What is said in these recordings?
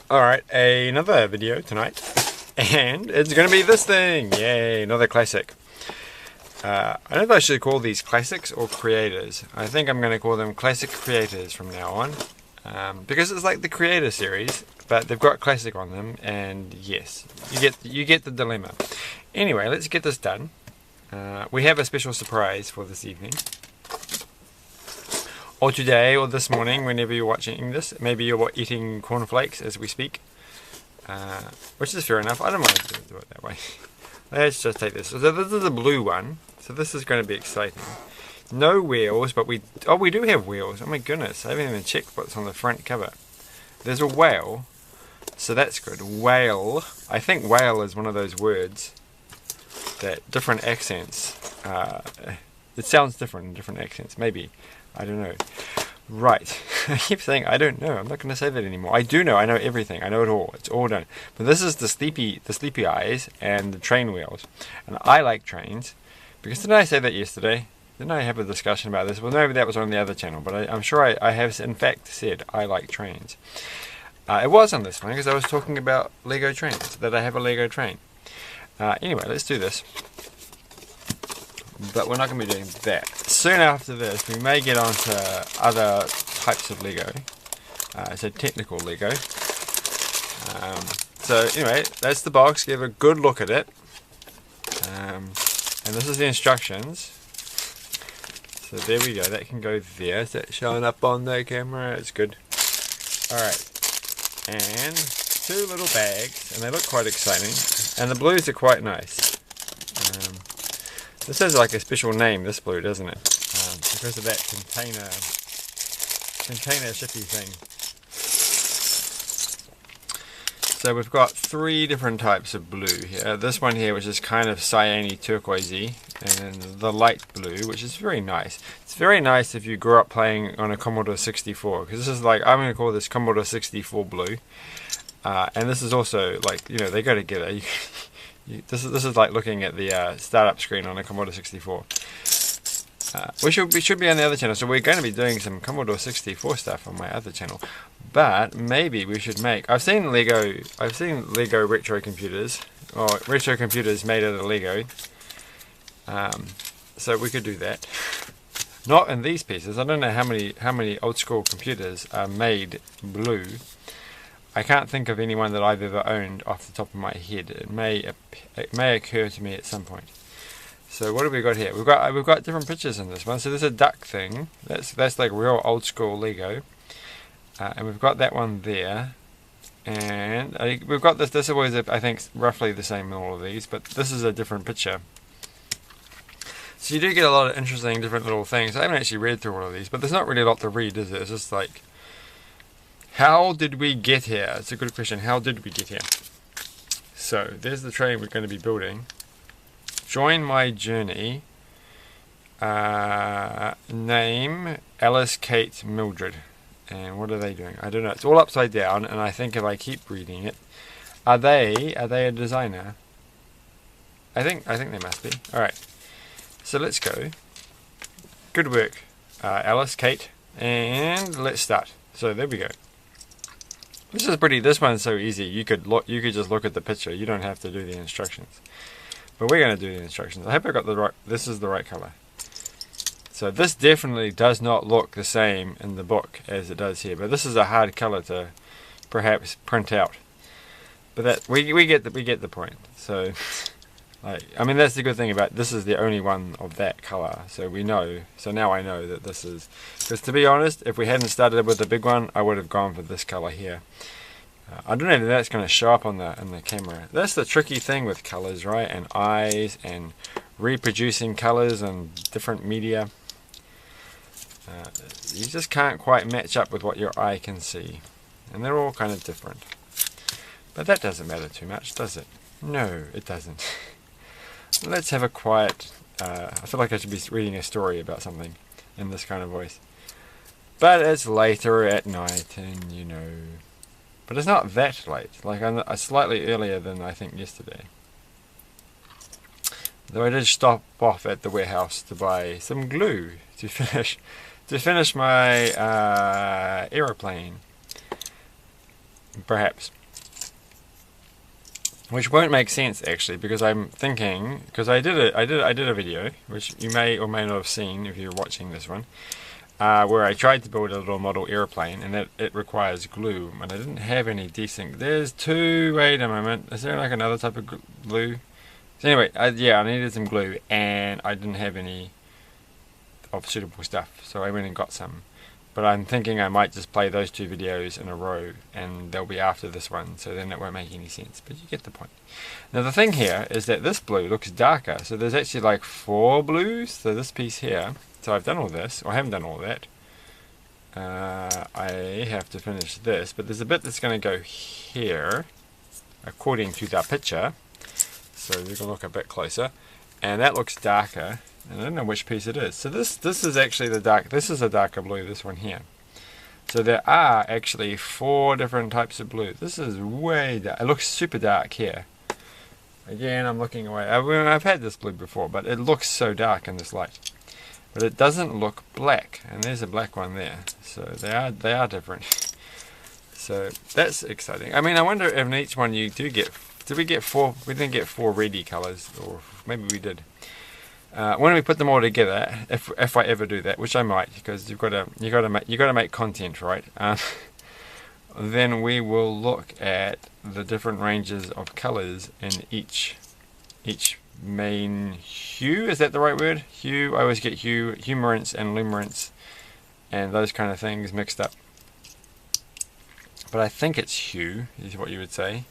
Alright, another video tonight, and it's going to be this thing! Yay, another classic. I don't know if I should call these classics or creators. I think I'm going to call them classic creators from now on, because it's like the creator series, but they've got classic on them, and yes, you get the dilemma. Anyway, let's get this done. We have a special surprise for this evening. Or today, or this morning, whenever you're watching this. Maybe you're eating cornflakes as we speak. Which is fair enough. I don't mind to do it that way. Let's just take this. So this is a blue one. So this is going to be exciting. No wheels, but we do have wheels. Oh my goodness, I haven't even checked what's on the front cover. There's a whale. So that's good. Whale. I think whale is one of those words that different accents, it sounds different in different accents. Maybe. I don't know. Right. I keep saying I don't know. I'm not going to say that anymore. I do know. I know everything. I know it all. It's all done. But this is the sleepy eyes and the train wheels. And I like trains. Because didn't I say that yesterday? Didn't I have a discussion about this? Well, maybe that was on the other channel. But I'm sure I have in fact said I like trains. It was on this one because I was talking about Lego trains. That I have a Lego train. Anyway, let's do this. But we're not going to be doing that. Soon after this, we may get on to other types of Lego. So technical Lego. So anyway, that's the box. Give a good look at it. And this is the instructions. So there we go. That can go there. Is that showing up on the camera? It's good. Alright. And two little bags. And they look quite exciting. And the blues are quite nice. This has like a special name, this blue, doesn't it? Because of that container shippy thing. So we've got three different types of blue here. This one here, which is kind of cyan-y turquoisey, and the light blue, which is very nice. It's very nice if you grew up playing on a Commodore 64, because this is like, I'm going to call this Commodore 64 blue. And this is also like, you know, they go together. This is like looking at the startup screen on a Commodore 64. We should be on the other channel, so we're going to be doing some Commodore 64 stuff on my other channel. But maybe we should make. I've seen Lego retro computers, or retro computers made out of Lego. So we could do that. Not in these pieces. I don't know how many old school computers are made blue. I can't think of anyone that I've ever owned off the top of my head. It may occur to me at some point. So what have we got here? We've got different pictures in this one. So there's a duck thing. That's like real old school Lego. And we've got that one there. And we've got this. This is always I think roughly the same in all of these, but this is a different picture. So you do get a lot of interesting different little things. I haven't actually read through all of these, but there's not really a lot to read, is it? It's just like, how did we get here? It's a good question. How did we get here? So, there's the train we're going to be building. Join my journey. Name Alice, Kate, Mildred. And what are they doing? I don't know. It's all upside down, and I think if I keep reading it, are they a designer? I think they must be. All right. So let's go. Good work, Alice, Kate, and let's start. So there we go. This is pretty. This one's so easy. You could just look at the picture. You don't have to do the instructions. But we're going to do the instructions. I hope I got the right. This is the right color. So this definitely does not look the same in the book as it does here. But this is a hard color to perhaps print out. But that we get the point. So, like, I mean, that's the good thing about this is the only one of that color. So we know. So now I know that this is. Because to be honest, if we hadn't started with the big one, I would have gone for this color here. I don't know if that's going to show up on the camera. That's the tricky thing with colors, right? And eyes and reproducing colors and different media. You just can't quite match up with what your eye can see. And they're all kind of different. But that doesn't matter too much, does it? No, it doesn't. Let's have a quiet... I feel like I should be reading a story about something in this kind of voice. But it's later at night, and you know... But it's not that late. Like, I'm slightly earlier than I think yesterday. Though I did stop off at the warehouse to buy some glue to finish my aeroplane. Perhaps. which won't make sense actually, because I'm thinking, because I did a video which you may or may not have seen if you're watching this one, where I tried to build a little model airplane, and it requires glue, and I didn't have any decent. There's two. Wait a moment. Is there like another type of glue? So anyway, yeah, I needed some glue, and I didn't have any of suitable stuff, so I went and got some. But I'm thinking I might just play those two videos in a row, and they'll be after this one, so then it won't make any sense, but you get the point. Now the thing here is that this blue looks darker, so there's actually like 4 blues, so this piece here, so I've done all this, or I haven't done all that. I have to finish this, but there's a bit that's going to go here, according to the picture, so we can look a bit closer, and that looks darker. And I don't know which piece it is. So this is actually the dark. This is a darker blue. This one here. So there are actually 4 different types of blue. This is way dark. It looks super dark here. Again, I'm looking away. I've had this blue before, but it looks so dark in this light. But it doesn't look black. And there's a black one there. So they are different. So that's exciting. I mean, I wonder if in each one you do get. Did we get 4? We didn't get 4 reedy colors, or maybe we did. When we put them all together, if I ever do that, which I might, because you got to make content, right? Then we will look at the different ranges of colors in each main hue. Is that the right word? Hue. I always get hue, humorance, and luminance, and those kind of things mixed up. But I think it's hue is what you would say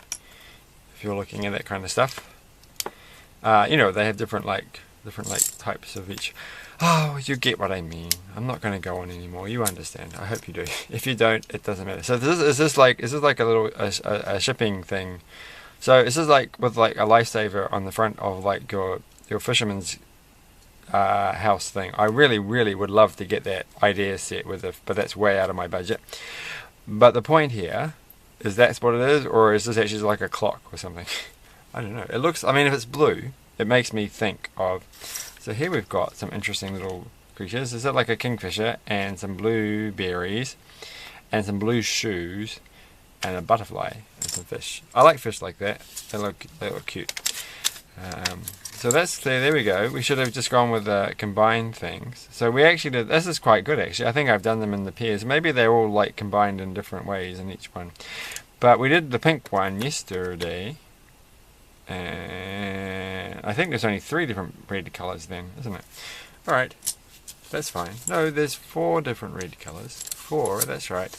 if you're looking at that kind of stuff. You know, they have different types of each. Oh, you get what I mean. I'm not going to go on anymore. You understand. I hope you do. If you don't, it doesn't matter. So is this like a little a shipping thing? So this is like with like a lifesaver on the front of like your fisherman's house thing. I really would love to get that idea set with it, but that's way out of my budget. But the point here is that's what it is, or is this actually like a clock or something? I don't know. It looks. I mean, if it's blue, it makes me think of. So here we've got some interesting little creatures. Is that like a kingfisher and some blueberries and some blue shoes and a butterfly and some fish? I like fish like that. They look cute. So that's there we go. We should have just gone with combined things. So we actually did. This is quite good actually. I think I've done them in the pairs. Maybe they're all like combined in different ways in each one. But we did the pink one yesterday. And I think there's only 3 different red colours then, isn't it? Alright, that's fine. No, there's 4 different red colours. 4, that's right.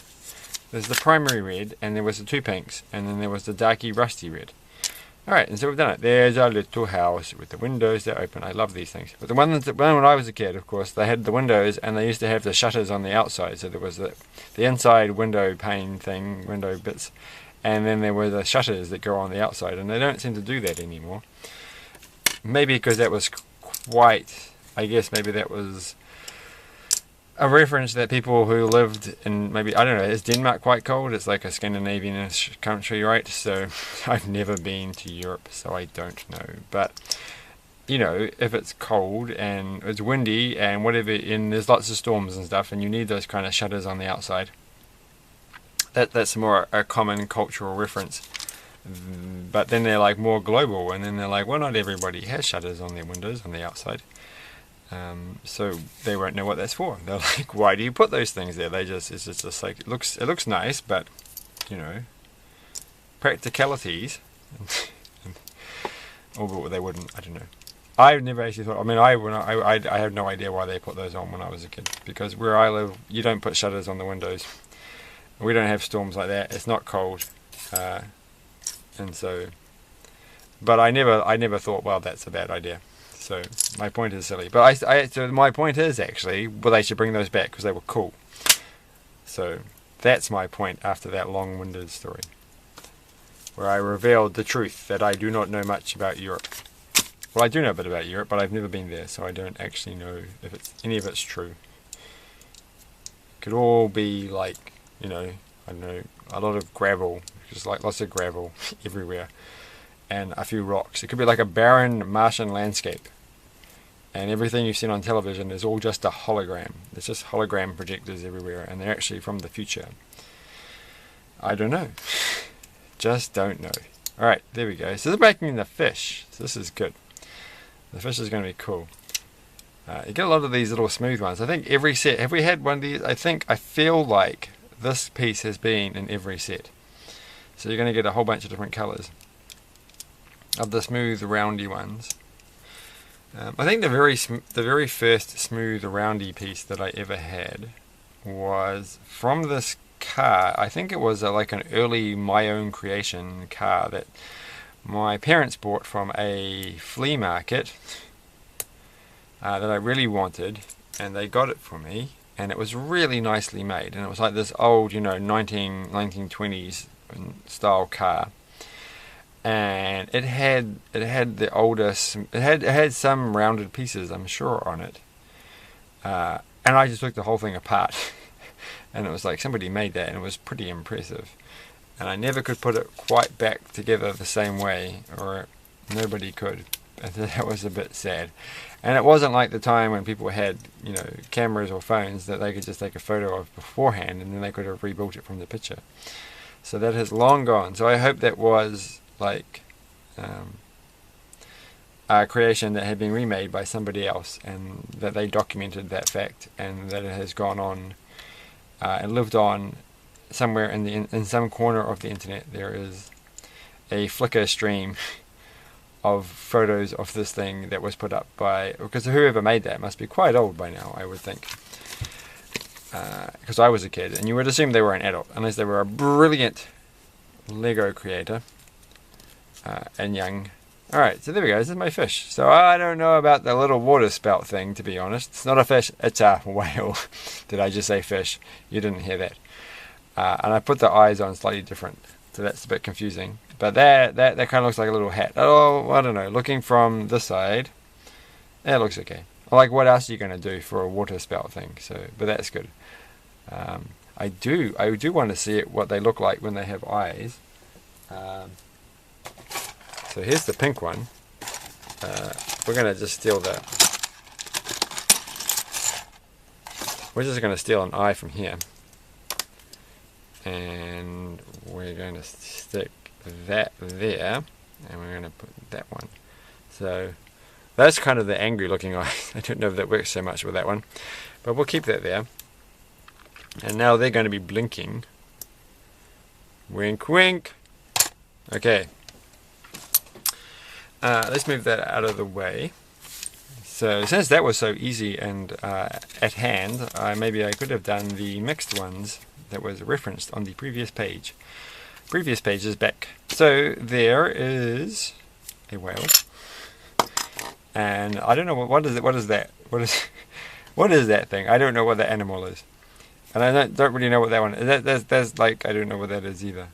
There's the primary red, and there was the 2 pinks, and then there was the darky rusty red. Alright, and so we've done it. There's our little house with the windows that open. I love these things. But the one when I was a kid, of course, they had the windows, and they used to have the shutters on the outside. So there was the inside window pane thing, window bits. And then there were the shutters that go on the outside, and they don't seem to do that anymore. Maybe because that was quite, I guess maybe that was a reference that people who lived in, maybe, I don't know, is Denmark quite cold? It's like a Scandinavian-ish country, right? So I've never been to Europe, so I don't know. But, you know, if it's cold and it's windy and whatever, and there's lots of storms and stuff, and you need those kind of shutters on the outside, that's more a common cultural reference. But then they're like more global, and then they're like, well, not everybody has shutters on their windows on the outside, so they won't know what that's for. They're like, why do you put those things there? It's just like it looks nice, but you know, practicalities. Or they wouldn't. I don't know. I've never actually thought. I mean, I had no idea why they put those on when I was a kid, because where I live, you don't put shutters on the windows. We don't have storms like that. It's not cold, and so. But I never thought, well, that's a bad idea. So my point is silly. But so my point is actually, well, they should bring those back because they were cool. So that's my point after that long-winded story, where I revealed the truth that I do not know much about Europe. Well, I do know a bit about Europe, but I've never been there, so I don't actually know if any of it's true. It could all be like, you know, I don't know, a lot of gravel, just like lots of gravel everywhere, and a few rocks. It could be like a barren Martian landscape, and everything you've seen on television is all just a hologram. It's just hologram projectors everywhere, and they're actually from the future. I don't know. Just don't know. Alright, there we go. So they're making the fish. So this is good. The fish is going to be cool. You get a lot of these little smooth ones. I think every set, have we had one of these? I feel like this piece has been in every set. So you're going to get a whole bunch of different colours of the smooth roundy ones. I think the very first smooth roundy piece that I ever had was from this car. I think it was like an early my own creation car that my parents bought from a flea market that I really wanted, and they got it for me, and it was really nicely made, and it was like this old, you know, 1920s style car, and it had the oldest, it had some rounded pieces, I'm sure, on it, and I just took the whole thing apart and it was like somebody made that, and it was pretty impressive, and I never could put it quite back together the same way, or nobody could. That was a bit sad. And it wasn't like the time when people had, you know, cameras or phones that they could just take a photo of beforehand and then they could have rebuilt it from the picture. So that has long gone. So I hope that was like a creation that had been remade by somebody else, and that they documented that fact, and that it has gone on and lived on somewhere in some corner of the internet. There is a Flickr stream of photos of this thing that was put up by, because whoever made that must be quite old by now, I would think, because I was a kid, and you would assume they were an adult unless they were a brilliant Lego creator and young. Alright, so there we go, this is my fish. So I don't know about the little water spout thing, to be honest. It's not a fish, it's a whale. Did I just say fish? You didn't hear that. And I put the eyes on slightly different, so that's a bit confusing. But that kind of looks like a little hat. Oh, I don't know. Looking from this side, it looks okay. Like, what else are you going to do for a water spout thing? So, but that's good. I do want to see what they look like when they have eyes. So here's the pink one. We're going to just steal the. We're just going to steal an eye from here, and we're going to stick that there, and we're going to put that one. So that's kind of the angry looking eye. I don't know if that works so much with that one, but we'll keep that there. And now they're going to be blinking. Wink wink. Okay, let's move that out of the way. So since that was so easy and at hand, maybe I could have done the mixed ones that was referenced on the previous page. Previous page is back. So there is a whale, and I don't know what is it. What is that? What is that thing? I don't know what that animal is, and I don't really know what that one is. That's like, I don't know what that is either.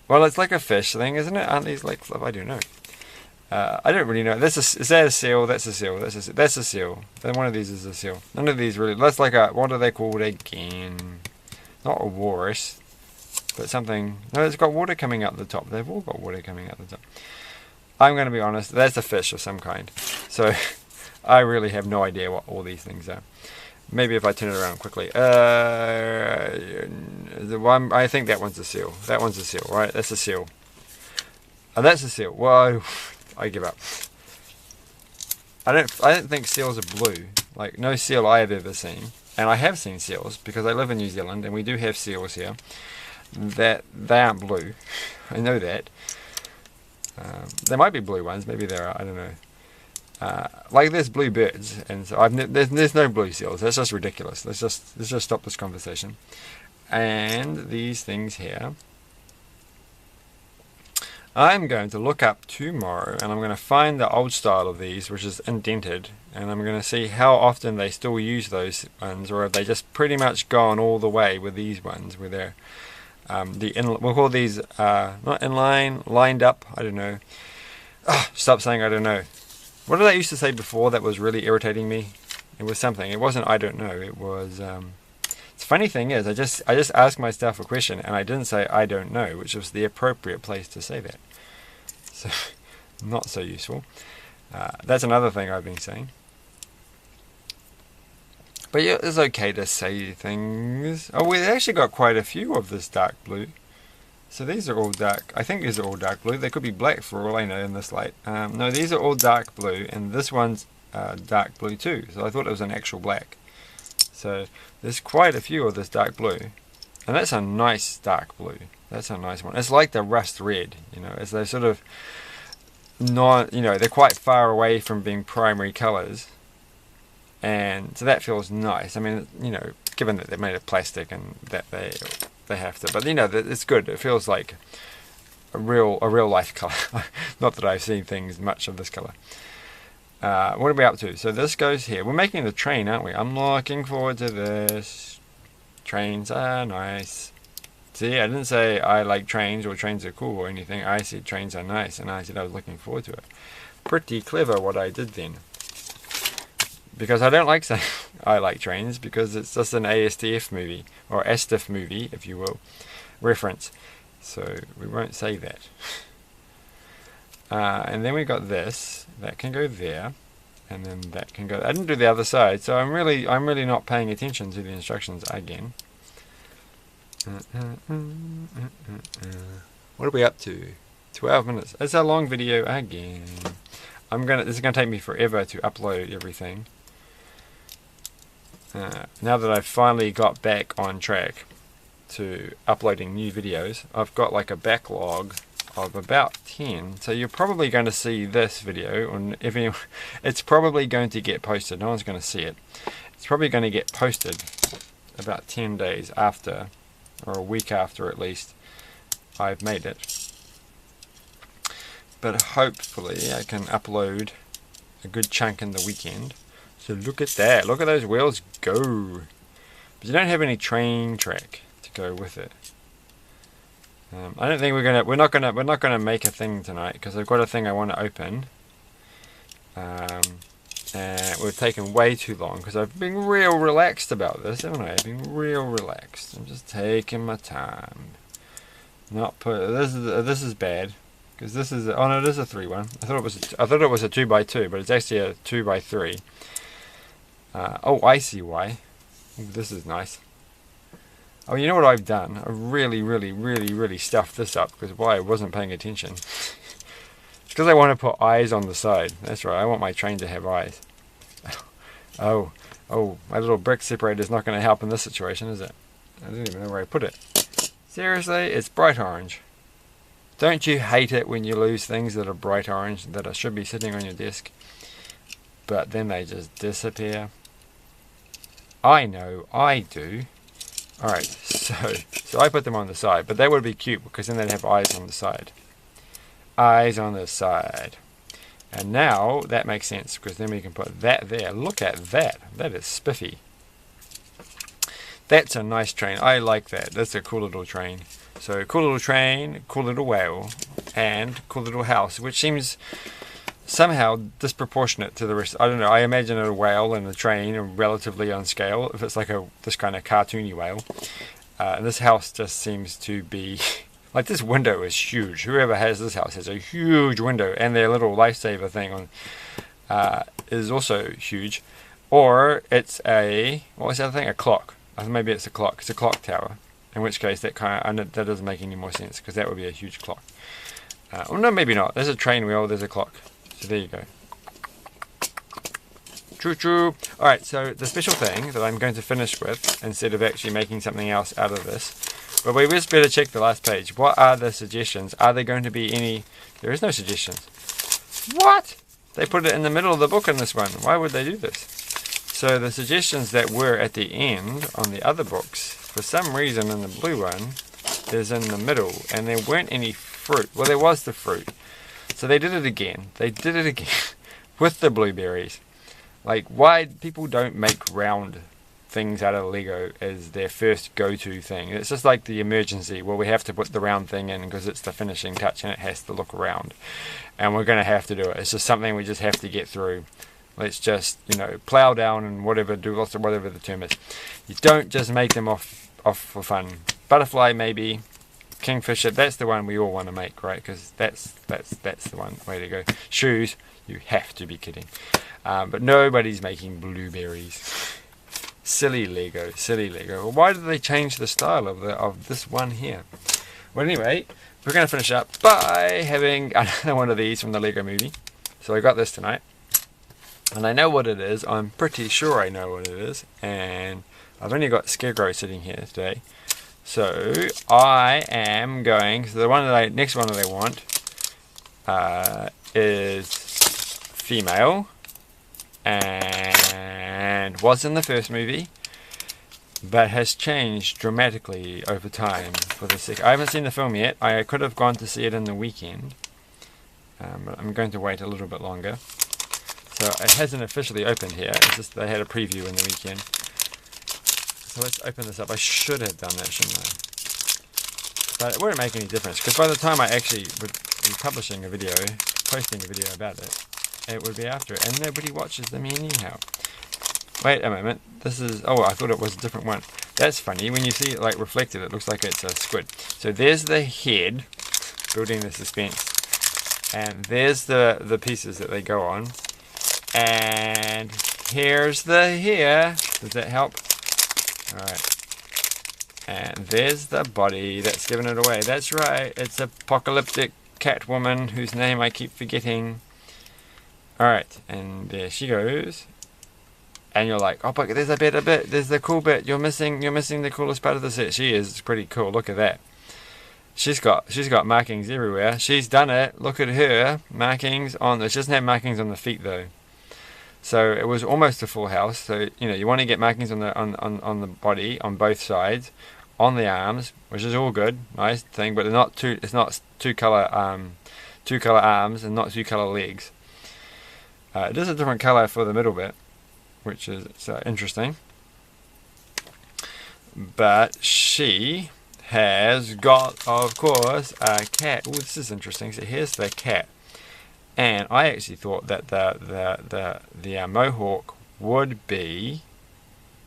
Well, it's like a fish thing, isn't it? Aren't these like, I don't know. I don't really know. Is that a seal? That's a seal. That's a seal. Then one of these is a seal. None of these really. That's like a, what are they called again? Not a walrus, but something. No, it's got water coming out the top. They've all got water coming out the top. I'm going to be honest. That's a fish of some kind. So I really have no idea what all these things are. Maybe if I turn it around quickly. The one, I think that one's a seal. That one's a seal, right? That's a seal. Oh, that's a seal. Well, I give up. I don't think seals are blue. Like, no seal I have ever seen. And I have seen seals because I live in New Zealand and we do have seals here. That they aren't blue. I know that. There might be blue ones. Maybe there are. I don't know. Like, there's blue birds, and so there's no blue seals. That's just ridiculous. Let's just stop this conversation. And these things here, I'm going to look up tomorrow, and I'm going to find the old style of these, which is indented, and I'm going to see how often they still use those ones, or have they just pretty much gone all the way with these ones, where they're we'll call these not inline, lined up. I don't know. Stop saying I don't know. What did I used to say before that was really irritating me? It was something. It wasn't I don't know. It was. The funny thing is, I just asked myself a question and I didn't say I don't know, which was the appropriate place to say that. So, not so useful. That's another thing I've been saying. But yeah, it's okay to say things. Oh, we actually got quite a few of this dark blue. So these are all dark. I think these are all dark blue. They could be black for all I know in this light. No, these are all dark blue, and this one's dark blue too. So I thought it was an actual black. So there's quite a few of this dark blue, and that's a nice dark blue. That's a nice one. It's like the rust red, you know, as they're sort of not, you know, they're quite far away from being primary colours, and so that feels nice. I mean, you know, given that they're made of plastic and that they have to, but you know, it's good. It feels like a real life colour. Not that I've seen things much of this colour. What are we up to? So this goes here. We're making the train, aren't we? I'm looking forward to this. Trains are nice. See, I didn't say I like trains or trains are cool or anything. I said trains are nice, and I said I was looking forward to it. Pretty clever what I did then. Because I don't like saying I like trains, because it's just an ASTF movie, or ASTF movie, if you will, reference. So we won't say that. And then we got this. That can go there, and then that can go. I didn't do the other side, so I'm really not paying attention to the instructions again. What are we up to? 12 minutes. It's a long video again. This is gonna take me forever to upload everything. Now that I've finally got back on track to uploading new videos, I've got like a backlog of about 10. So you're probably going to see this video, and it's probably going to get posted. No one's going to see it. It's probably going to get posted about 10 days after, or a week after at least, I've made it. But hopefully I can upload a good chunk in the weekend. So look at that. Look at those wheels go. But you don't have any train track to go with it. I don't think we're not gonna make a thing tonight, because I've got a thing I want to open. And we've taken way too long, because I've been real relaxed about this, haven't I? I've been real relaxed. I'm just taking my time. This is bad, because this is oh no, it is a 3-1. I thought it was a 2x2, but it's actually a 2x3. Oh, I see why. Ooh, this is nice. Oh, you know what I've done? I really stuffed this up, because why? I wasn't paying attention. It's because I want to put eyes on the side. That's right, I want my train to have eyes. Oh, my little brick separator is not going to help in this situation, is it? I didn't even know where I put it. Seriously, it's bright orange. Don't you hate it when you lose things that are bright orange, that should be sitting on your desk, but then they just disappear? I know, I do. Alright, so I put them on the side, but that would be cute, because then they'd have eyes on the side. Eyes on the side. And now that makes sense, because then we can put that there. Look at that. That is spiffy. That's a nice train. I like that. That's a cool little train. So cool little train, cool little whale, and cool little house, which seems somehow disproportionate to the rest. I don't know, I imagine a whale and a train are relatively on scale, if it's like this kind of cartoony whale. And this house just seems to be like, this window is huge. Whoever has this house has a huge window, and their little lifesaver thing on is also huge. Or it's what was the other thing? A clock. I think maybe it's a clock. It's a clock tower. In which case that doesn't make any more sense, because that would be a huge clock. Well, no, maybe not. There's a train wheel. There's a clock. So there you go. Choo-choo. Alright, so the special thing that I'm going to finish with, instead of actually making something else out of this, but we just better check the last page. What are the suggestions? Are there going to be any... There is no suggestions. What? They put it in the middle of the book in this one. Why would they do this? So the suggestions that were at the end on the other books, for some reason in the blue one, is in the middle, and there weren't any fruit. Well, there was the fruit. So they did it again. They did it again with the blueberries. Like, why people don't make round things out of Lego as their first go-to thing. It's just like the emergency. Well, we have to put the round thing in because it's the finishing touch and it has to look round. And we're going to have to do it. It's just something we just have to get through. Let's just, plow down and whatever, do lots of whatever the term is. You don't just make them off for fun. Butterfly, maybe. Kingfisher, that's the one we all want to make, right? Because that's the one way to go. Shoes, you have to be kidding. But nobody's making blueberries. Silly Lego, silly Lego. Well, why did they change the style of this one here? But anyway, we're going to finish up by having another one of these from the Lego movie. So I got this tonight. And I know what it is. I'm pretty sure I know what it is. And I've only got Scarecrow sitting here today. So I am going, so the one that next one that I want is female. And was in the first movie, but has changed dramatically over time for the second. I haven't seen the film yet. I could have gone to see it in the weekend, but I'm going to wait a little bit longer. So it hasn't officially opened here. It's just they had a preview in the weekend. So let's open this up. I should have done that, shouldn't I? But it wouldn't make any difference, because by the time I actually would be publishing a video, posting a video about it, it would be after it, and nobody watches them anyhow. Wait a moment, this is, oh, I thought it was a different one. That's funny, when you see it like reflected, it looks like it's a squid. So there's the head, building the suspense, and there's the pieces that they go on, and here's the hair. Does that help? Alright. And there's the body that's giving it away. That's right, it's apocalyptic Catwoman, whose name I keep forgetting. Alright, and there she goes. And you're like, oh, but there's a better bit. There's the cool bit. You're missing the coolest part of the set. She is. It's pretty cool. Look at that. She's got markings everywhere. She's done it. Look at her. Markings on. She doesn't have markings on the feet though. So it was almost a full house. So you want to get markings on the body on both sides, on the arms, which is all good, nice thing. But they're not two. It's not two color arms and not two color legs. It is a different color for the middle bit, which is interesting. But she has got, of course, a cat. Oh, this is interesting. So here's the cat, and I actually thought that the mohawk would be.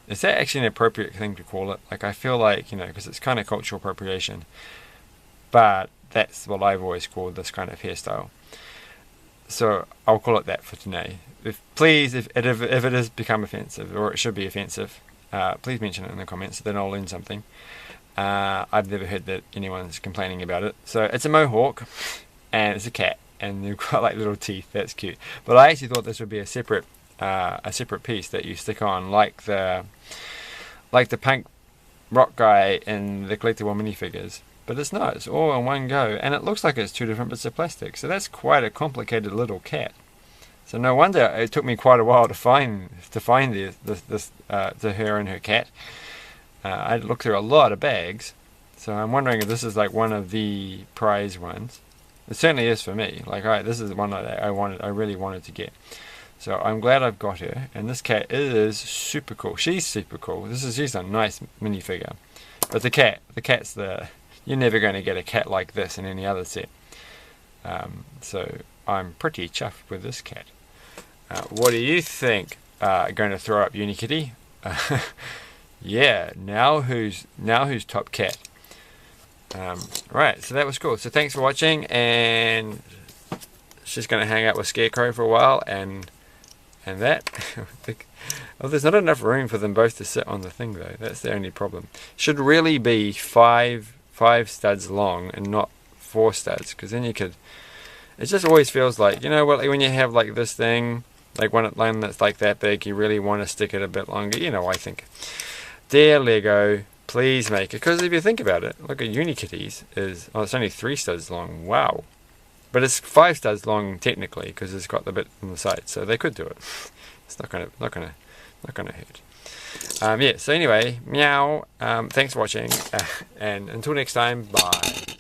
Is that actually an appropriate thing to call it? Like, I feel like, because it's kind of cultural appropriation, but that's what I've always called this kind of hairstyle. So I'll call it that for today. If it has become offensive, or it should be offensive, please mention it in the comments, then I'll learn something. I've never heard that anyone's complaining about it. So it's a mohawk, and it's a cat, and they've got like little teeth. That's cute. But I actually thought this would be a separate piece that you stick on, like the punk rock guy in the collectible minifigures. But it's not, it's all in one go, and it looks like it's two different bits of plastic, so that's quite a complicated little cat. So no wonder it took me quite a while to find this to her and her cat. I looked through a lot of bags, so I'm wondering if this is like one of the prize ones. It certainly is for me. Like, this is one that I really wanted to get. So I'm glad I've got her, and this cat is super cool. She's super cool. She's a nice minifigure, but the cat's the. You're never going to get a cat like this in any other set. So I'm pretty chuffed with this cat. What do you think? Going to throw up Unikitty? Yeah. Now who's top cat? Right. So that was cool. So thanks for watching, and she's going to hang out with Scarecrow for a while, and that. Oh, there's not enough room for them both to sit on the thing though. That's the only problem. Should really be five studs long and not 4 studs, because then you could. It just always feels like, when you have like this thing, like one that's like that big, you really want to stick it a bit longer. I think. Dear Lego, please make it, because if you think about it, look at Unikitty's it's only 3 studs long. Wow, but it's 5 studs long technically, because it's got the bit on the side, so they could do it. It's not gonna hurt. Yeah, so anyway, meow. Thanks for watching, and until next time, bye.